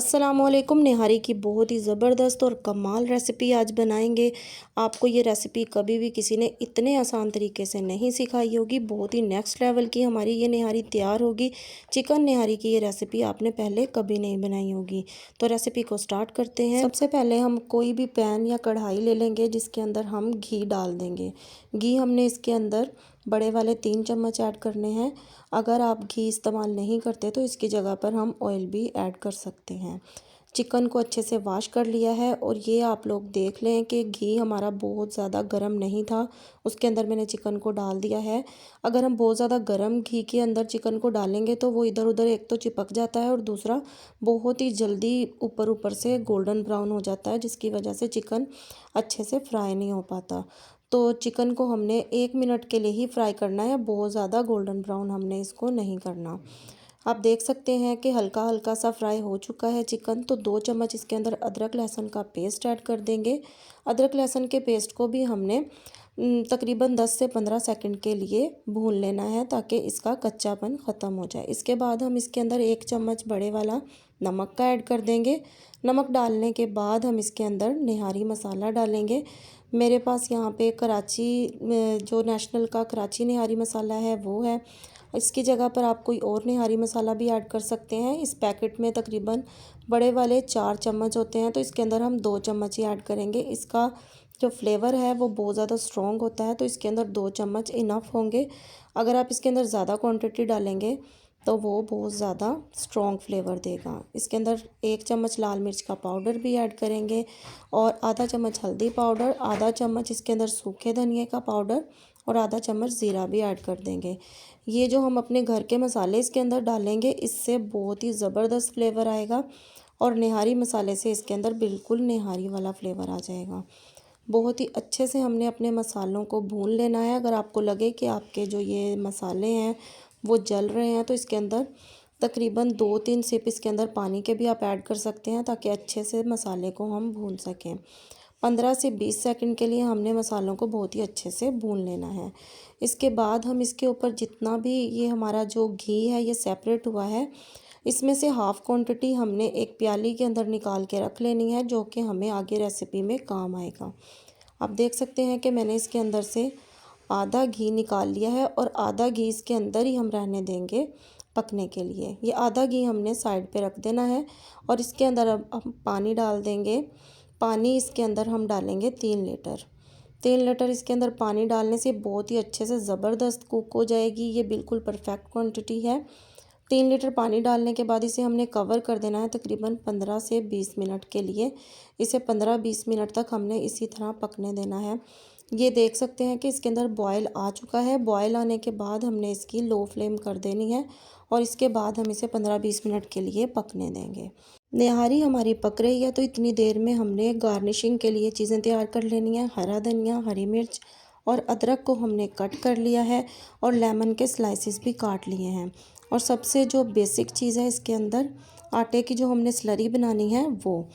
अस्सलामुअलैकुम। निहारी की बहुत ही ज़बरदस्त और कमाल रेसिपी आज बनाएंगे। आपको ये रेसिपी कभी भी किसी ने इतने आसान तरीके से नहीं सिखाई होगी। बहुत ही नेक्स्ट लेवल की हमारी ये निहारी तैयार होगी। चिकन निहारी की ये रेसिपी आपने पहले कभी नहीं बनाई होगी। तो रेसिपी को स्टार्ट करते हैं। सबसे पहले हम कोई भी पैन या कढ़ाई ले लेंगे जिसके अंदर हम घी डाल देंगे। घी हमने इसके अंदर बड़े वाले 3 चम्मच ऐड करने हैं। अगर आप घी इस्तेमाल नहीं करते तो इसकी जगह पर हम ऑयल भी ऐड कर सकते हैं। चिकन को अच्छे से वॉश कर लिया है और ये आप लोग देख लें कि घी हमारा बहुत ज़्यादा गर्म नहीं था। उसके अंदर मैंने चिकन को डाल दिया है। अगर हम बहुत ज़्यादा गर्म घी के अंदर चिकन को डालेंगे तो वो इधर उधर एक तो चिपक जाता है और दूसरा बहुत ही जल्दी ऊपर ऊपर से गोल्डन ब्राउन हो जाता है, जिसकी वजह से चिकन अच्छे से फ्राई नहीं हो पाता। तो चिकन को हमने 1 मिनट के लिए ही फ्राई करना है, बहुत ज़्यादा गोल्डन ब्राउन हमने इसको नहीं करना। आप देख सकते हैं कि हल्का हल्का सा फ्राई हो चुका है चिकन। तो 2 चम्मच इसके अंदर अदरक लहसुन का पेस्ट ऐड कर देंगे। अदरक लहसुन के पेस्ट को भी हमने तकरीबन 10 से 15 सेकंड के लिए भून लेना है ताकि इसका कच्चापन ख़त्म हो जाए। इसके बाद हम इसके अंदर 1 चम्मच बड़े वाला नमक का ऐड कर देंगे। नमक डालने के बाद हम इसके अंदर निहारी मसाला डालेंगे। मेरे पास यहाँ पे कराची जो नेशनल का कराची निहारी मसाला है वो है। इसकी जगह पर आप कोई और निहारी मसाला भी ऐड कर सकते हैं। इस पैकेट में तकरीबन बड़े वाले 4 चम्मच होते हैं, तो इसके अंदर हम 2 चम्मच ही ऐड करेंगे। इसका जो फ्लेवर है वो बहुत ज़्यादा स्ट्रॉन्ग होता है, तो इसके अंदर 2 चम्मच इनफ होंगे। अगर आप इसके अंदर ज़्यादा क्वांटिटी डालेंगे तो वो बहुत ज़्यादा स्ट्रॉन्ग फ्लेवर देगा। इसके अंदर 1 चम्मच लाल मिर्च का पाउडर भी ऐड करेंगे और आधा चम्मच हल्दी पाउडर, आधा चम्मच इसके अंदर सूखे धनिए का पाउडर और आधा चम्मच ज़ीरा भी ऐड कर देंगे। ये जो हम अपने घर के मसाले इसके अंदर डालेंगे इससे बहुत ही ज़बरदस्त फ्लेवर आएगा और निहारी मसाले से इसके अंदर बिल्कुल निहारी वाला फ्लेवर आ जाएगा। बहुत ही अच्छे से हमने अपने मसालों को भून लेना है। अगर आपको लगे कि आपके जो ये मसाले हैं वो जल रहे हैं तो इसके अंदर तकरीबन 2-3 सिप इसके अंदर पानी के भी आप ऐड कर सकते हैं ताकि अच्छे से मसाले को हम भून सकें। 15 से 20 सेकंड के लिए हमने मसालों को बहुत ही अच्छे से भून लेना है। इसके बाद हम इसके ऊपर जितना भी ये हमारा जो घी है ये सेपरेट हुआ है, इसमें से हाफ़ क्वांटिटी हमने एक प्याली के अंदर निकाल के रख लेनी है, जो कि हमें आगे रेसिपी में काम आएगा। आप देख सकते हैं कि मैंने इसके अंदर से आधा घी निकाल लिया है और आधा घी इसके अंदर ही हम रहने देंगे पकने के लिए। ये आधा घी हमने साइड पे रख देना है और इसके अंदर अब हम पानी डाल देंगे। पानी इसके अंदर हम डालेंगे 3 लीटर। 3 लीटर इसके अंदर पानी डालने से बहुत ही अच्छे से ज़बरदस्त कुक हो जाएगी। ये बिल्कुल परफेक्ट क्वांटिटी है। 3 लीटर पानी डालने के बाद इसे हमने कवर कर देना है तकरीबन 15 से 20 मिनट के लिए। इसे 15-20 मिनट तक हमने इसी तरह पकने देना है। ये देख सकते हैं कि इसके अंदर बॉयल आ चुका है। बॉयल आने के बाद हमने इसकी लो फ्लेम कर देनी है और इसके बाद हम इसे 15-20 मिनट के लिए पकने देंगे। निहारी हमारी पक रही है तो इतनी देर में हमने गार्निशिंग के लिए चीज़ें तैयार कर लेनी है। हरा धनिया, हरी मिर्च और अदरक को हमने कट कर लिया है और लेमन के स्लाइसेस भी काट लिए हैं। और सबसे जो बेसिक चीज़ है इसके अंदर आटे की जो हमने स्लरी बनानी है वो।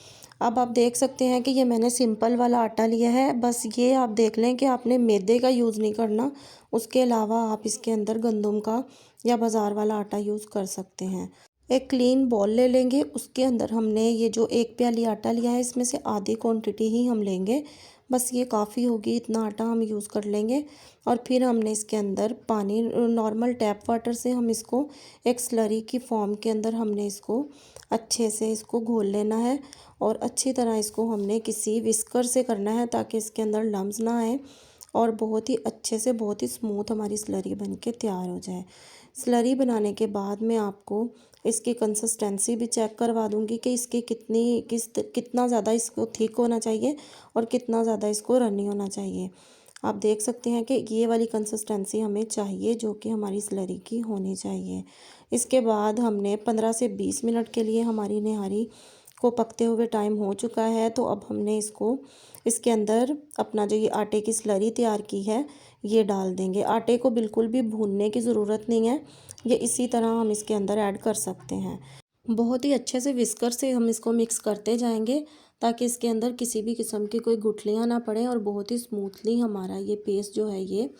अब आप देख सकते हैं कि ये मैंने सिंपल वाला आटा लिया है। बस ये आप देख लें कि आपने मैदे का यूज़ नहीं करना। उसके अलावा आप इसके अंदर गंदम का या बाज़ार वाला आटा यूज़ कर सकते हैं। एक क्लीन बॉल ले लेंगे, उसके अंदर हमने ये जो 1 प्याली आटा लिया है इसमें से आधी क्वांटिटी ही हम लेंगे। बस ये काफ़ी होगी, इतना आटा हम यूज़ कर लेंगे। और फिर हमने इसके अंदर पानी नॉर्मल टैप वाटर से हम इसको एक स्लरी की फॉर्म के अंदर हमने इसको अच्छे से इसको घोल लेना है और अच्छी तरह इसको हमने किसी विस्कर से करना है ताकि इसके अंदर लम्स ना आए और बहुत ही अच्छे से बहुत ही स्मूथ हमारी स्लरी बन के तैयार हो जाए। स्लरी बनाने के बाद मैं आपको इसकी कंसिस्टेंसी भी चेक करवा दूंगी कि इसकी कितना ज़्यादा इसको थिक होना चाहिए और कितना ज़्यादा इसको रनी होना चाहिए। आप देख सकते हैं कि ये वाली कंसिस्टेंसी हमें चाहिए जो कि हमारी स्लरी की होनी चाहिए। इसके बाद हमने 15 से 20 मिनट के लिए हमारी निहारी को पकते हुए टाइम हो चुका है। तो अब हमने इसको इसके अंदर अपना जो ये आटे की स्लरी तैयार की है ये डाल देंगे। आटे को बिल्कुल भी भूनने की ज़रूरत नहीं है, ये इसी तरह हम इसके अंदर ऐड कर सकते हैं। बहुत ही अच्छे से विस्कर से हम इसको मिक्स करते जाएंगे ताकि इसके अंदर किसी भी किस्म की कोई गुठलियाँ ना पड़े और बहुत ही स्मूथली हमारा ये पेस्ट जो है ये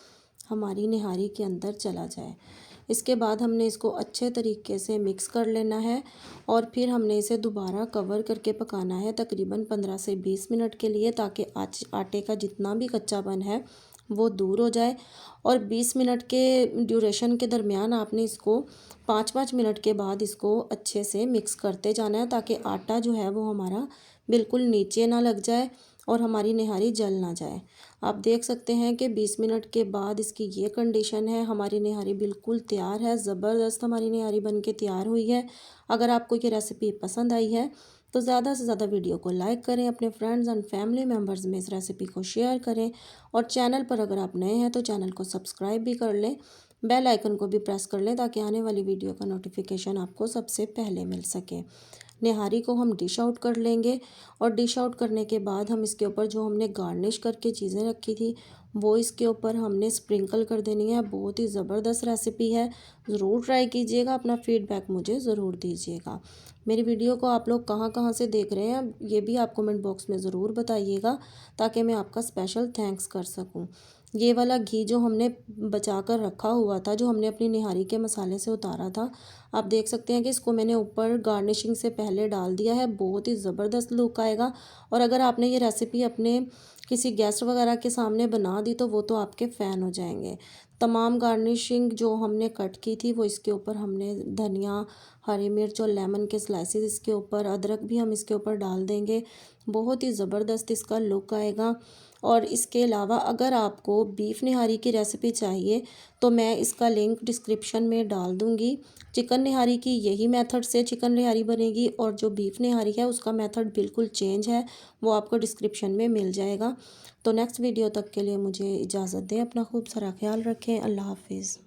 हमारी निहारी के अंदर चला जाए। इसके बाद हमने इसको अच्छे तरीके से मिक्स कर लेना है और फिर हमने इसे दोबारा कवर करके पकाना है तकरीबन 15 से 20 मिनट के लिए, ताकि आटे का जितना भी कच्चापन है वो दूर हो जाए। और 20 मिनट के ड्यूरेशन के दरमियान आपने इसको 5-5 मिनट के बाद इसको अच्छे से मिक्स करते जाना है, ताकि आटा जो है वो हमारा बिल्कुल नीचे ना लग जाए और हमारी निहारी जल ना जाए। आप देख सकते हैं कि 20 मिनट के बाद इसकी ये कंडीशन है। हमारी निहारी बिल्कुल तैयार है, ज़बरदस्त हमारी निहारी बन के तैयार हुई है। अगर आपको ये रेसिपी पसंद आई है तो ज़्यादा से ज़्यादा वीडियो को लाइक करें, अपने फ्रेंड्स एंड फैमिली मेम्बर्स में इस रेसिपी को शेयर करें और चैनल पर अगर आप नए हैं तो चैनल को सब्सक्राइब भी कर लें, बेल आइकन को भी प्रेस कर लें ताकि आने वाली वीडियो का नोटिफिकेशन आपको सबसे पहले मिल सके। निहारी को हम डिश आउट कर लेंगे और डिश आउट करने के बाद हम इसके ऊपर जो हमने गार्निश करके चीज़ें रखी थी वो इसके ऊपर हमने स्प्रिंकल कर देनी है। बहुत ही ज़बरदस्त रेसिपी है, ज़रूर ट्राई कीजिएगा, अपना फीडबैक मुझे ज़रूर दीजिएगा। मेरी वीडियो को आप लोग कहाँ कहाँ से देख रहे हैं ये भी आप कमेंट बॉक्स में ज़रूर बताइएगा, ताकि मैं आपका स्पेशल थैंक्स कर सकूँ। ये वाला घी जो हमने बचा कर रखा हुआ था, जो हमने अपनी निहारी के मसाले से उतारा था, आप देख सकते हैं कि इसको मैंने ऊपर गार्निशिंग से पहले डाल दिया है। बहुत ही ज़बरदस्त लुक आएगा। और अगर आपने ये रेसिपी अपने किसी गेस्ट वगैरह के सामने बना दी तो वो तो आपके फ़ैन हो जाएंगे। तमाम गार्निशिंग जो हमने कट की थी वो इसके ऊपर हमने धनिया, हरी मिर्च और लेमन के स्लाइसेस इसके ऊपर, अदरक भी हम इसके ऊपर डाल देंगे। बहुत ही ज़बरदस्त इसका लुक आएगा। और इसके अलावा अगर आपको बीफ निहारी की रेसिपी चाहिए तो मैं इसका लिंक डिस्क्रिप्शन में डाल दूँगी। चिकन निहारी की यही मेथड से चिकन निहारी बनेगी और जो बीफ निहारी है उसका मेथड बिल्कुल चेंज है, वो आपको डिस्क्रिप्शन में मिल जाएगा। तो नेक्स्ट वीडियो तक के लिए मुझे इजाज़त दें। अपना खूब सारा ख्याल रखें। अल्लाह हाफिज़।